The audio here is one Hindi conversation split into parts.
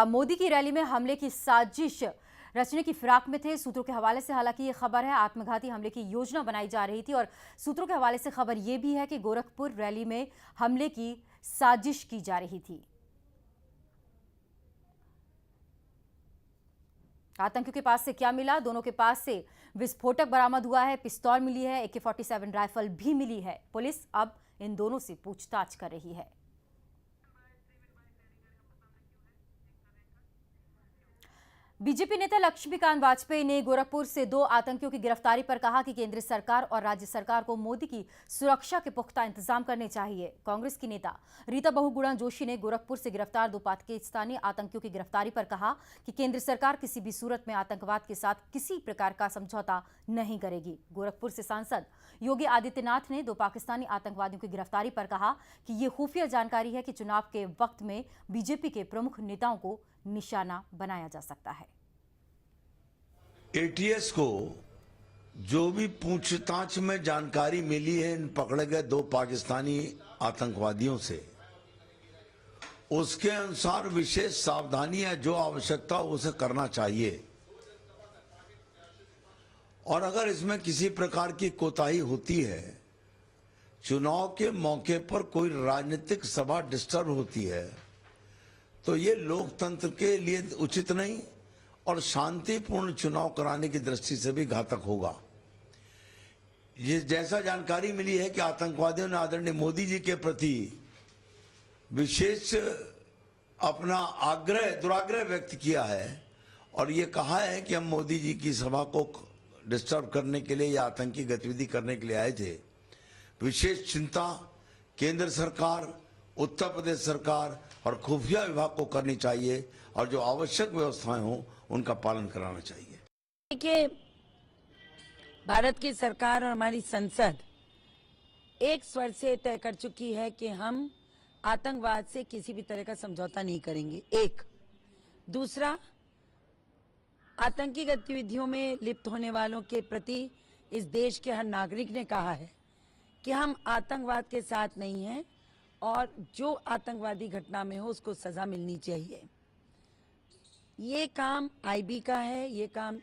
मोदी की रैली में हमले की साजिश रचने की फिराक में थे। सूत्रों के हवाले से हालांकि ये खबर है आत्मघाती हमले की योजना बनाई जा रही थी और सूत्रों के हवाले से खबर यह भी है कि गोरखपुर रैली में हमले की साजिश की जा रही थी। आतंकियों के पास से क्या मिला? दोनों के पास से विस्फोटक बरामद हुआ है, पिस्तौल मिली है, AK-47 राइफल भी मिली है। पुलिस अब इन दोनों से पूछताछ कर रही है। बीजेपी नेता लक्ष्मीकांत वाजपेयी ने गोरखपुर से 2 आतंकियों की गिरफ्तारी पर कहा कि केंद्र सरकार और राज्य सरकार को मोदी की सुरक्षा के पुख्ता इंतजाम करने चाहिए। कांग्रेस की नेता रीता बहुगुणा जोशी ने गोरखपुर से गिरफ्तार 2 पाकिस्तानी आतंकियों की गिरफ्तारी पर कहा कि केंद्र सरकार किसी भी सूरत में आतंकवाद के साथ किसी प्रकार का समझौता नहीं करेगी। गोरखपुर से सांसद योगी आदित्यनाथ ने 2 पाकिस्तानी आतंकवादियों की गिरफ्तारी पर कहा कि ये खुफिया जानकारी है कि चुनाव के वक्त में बीजेपी के प्रमुख नेताओं को निशाना बनाया जा सकता है। ATS को जो भी पूछताछ में जानकारी मिली है इन पकड़े गए 2 पाकिस्तानी आतंकवादियों से, उसके अनुसार विशेष सावधानी है, जो आवश्यकता उसे करना चाहिए। और अगर इसमें किसी प्रकार की कोताही होती है, चुनाव के मौके पर कोई राजनीतिक सभा डिस्टर्ब होती है, तो ये लोकतंत्र के लिए उचित नहीं और शांतिपूर्ण चुनाव कराने की दृष्टि से भी घातक होगा। ये जैसा जानकारी मिली है कि आतंकवादियों ने आदरणीय मोदी जी के प्रति विशेष अपना दुराग्रह व्यक्त किया है और ये कहा है कि हम मोदी जी की सभा को डिस्टर्ब करने के लिए या आतंकी गतिविधि करने के लिए आए थे। विशेष चिंता केंद्र सरकार, उत्तर प्रदेश सरकार और खुफिया विभाग को करनी चाहिए और जो आवश्यक व्यवस्थाएं हों उनका पालन कराना चाहिए। देखिए, भारत की सरकार और हमारी संसद एक स्वर से तय कर चुकी है कि हम आतंकवाद से किसी भी तरह का समझौता नहीं करेंगे। एक दूसरा, आतंकी गतिविधियों में लिप्त होने वालों के प्रति इस देश के हर नागरिक ने कहा है कि हम आतंकवाद के साथ नहीं हैं और जो आतंकवादी घटना में हो उसको सजा मिलनी चाहिए। ये काम IB का है, ये काम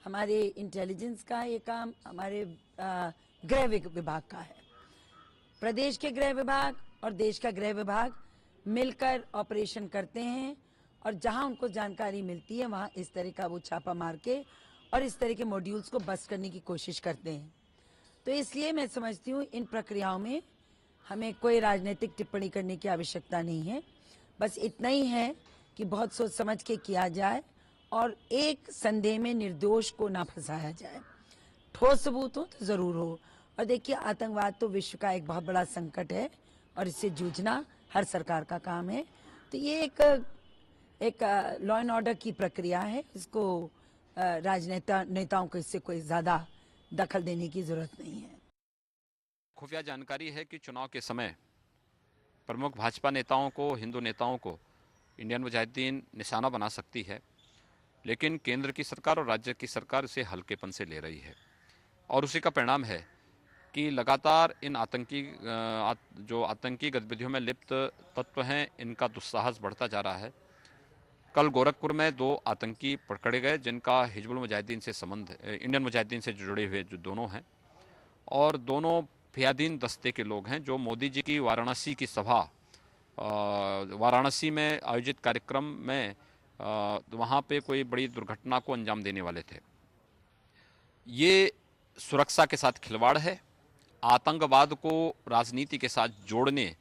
हमारे इंटेलिजेंस का, ये काम हमारे गृह विभाग का है। प्रदेश के गृह विभाग और देश का गृह विभाग मिलकर ऑपरेशन करते हैं और जहां उनको जानकारी मिलती है वहां इस तरह का वो छापा मार के और इस तरह के मॉड्यूल्स को बस्ट करने की कोशिश करते हैं। तो इसलिए मैं समझती हूँ इन प्रक्रियाओं में हमें कोई राजनीतिक टिप्पणी करने की आवश्यकता नहीं है। बस इतना ही है कि बहुत सोच समझ के किया जाए और एक संदेह में निर्दोष को ना फंसाया जाए। ठोस सबूत हो तो जरूर हो। और देखिए, आतंकवाद तो विश्व का एक बहुत बड़ा संकट है और इससे जूझना हर सरकार का काम है। तो ये एक लॉ एंड ऑर्डर की प्रक्रिया है, इसको नेताओं को इससे कोई ज्यादा दखल देने की जरूरत नहीं है। खुफिया जानकारी है कि चुनाव के समय प्रमुख भाजपा नेताओं को, हिंदू नेताओं को इंडियन मुजाहिदीन निशाना बना सकती है, लेकिन केंद्र की सरकार और राज्य की सरकार इसे हल्केपन से ले रही है और उसी का परिणाम है कि लगातार इन जो आतंकी गतिविधियों में लिप्त तत्व हैं, इनका दुस्साहस बढ़ता जा रहा है। कल गोरखपुर में 2 आतंकी पकड़े गए जिनका हिजबुल मुजाहिदीन से संबंध, इंडियन मुजाहिदीन से जुड़े हुए जो दोनों हैं, और दोनों फियादीन दस्ते के लोग हैं जो मोदी जी की वाराणसी की सभा, वाराणसी में आयोजित कार्यक्रम में वहाँ पे कोई बड़ी दुर्घटना को अंजाम देने वाले थे। ये सुरक्षा के साथ खिलवाड़ है, आतंकवाद को राजनीति के साथ जोड़ने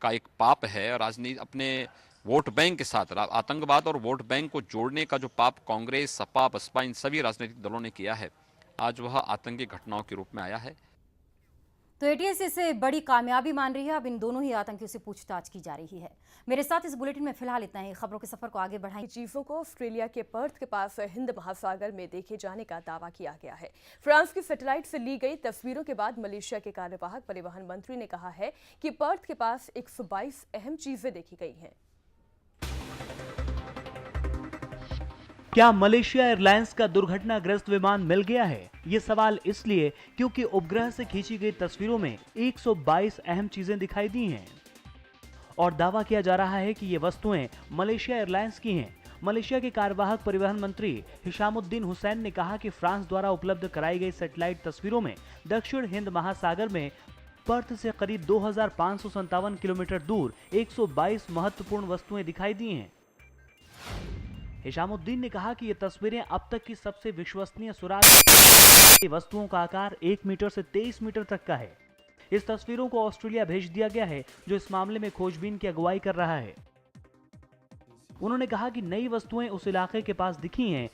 का एक पाप है। राजनीति अपने वोट बैंक के साथ आतंकवाद और वोट बैंक को जोड़ने का जो पाप कांग्रेस, सपा, बसपा इन सभी राजनीतिक दलों ने किया है, आज वह आतंकी घटनाओं के रूप में आया है। तो ATS इसे बड़ी कामयाबी मान रही है। अब इन दोनों ही आतंकियों से पूछताछ की जा रही है। मेरे साथ इस बुलेटिन में फिलहाल इतना ही। खबरों के सफर को आगे बढ़ाएं। चीफों को ऑस्ट्रेलिया के पर्थ के पास हिंद महासागर में देखे जाने का दावा किया गया है। फ्रांस की सैटेलाइट से ली गई तस्वीरों के बाद मलेशिया के कार्यवाहक परिवहन मंत्री ने कहा है कि पर्थ के पास 122 अहम चीजें देखी गई हैं। क्या मलेशिया एयरलाइंस का दुर्घटनाग्रस्त विमान मिल गया है? ये सवाल इसलिए क्योंकि उपग्रह से खींची गई तस्वीरों में 122 अहम चीजें दिखाई दी हैं और दावा किया जा रहा है कि ये वस्तुएं मलेशिया एयरलाइंस की हैं। मलेशिया के कार्यवाहक परिवहन मंत्री हिशामुद्दीन हुसैन ने कहा कि फ्रांस द्वारा उपलब्ध कराई गई सैटेलाइट तस्वीरों में दक्षिण हिंद महासागर में पर्थ से करीब 2557 किलोमीटर दूर 122 महत्वपूर्ण वस्तुएं दिखाई दी हैं। हिशामुद्दीन ने कहा कि ये तस्वीरें अब तक की सबसे विश्वसनीय सुराग वस्तुओं का आकार 1 मीटर से 23 मीटर तक का है। इस तस्वीरों को ऑस्ट्रेलिया भेज दिया गया है, जो इस मामले में खोजबीन की अगुवाई कर रहा है। उन्होंने कहा कि नई वस्तुएं उस इलाके के पास दिखी हैं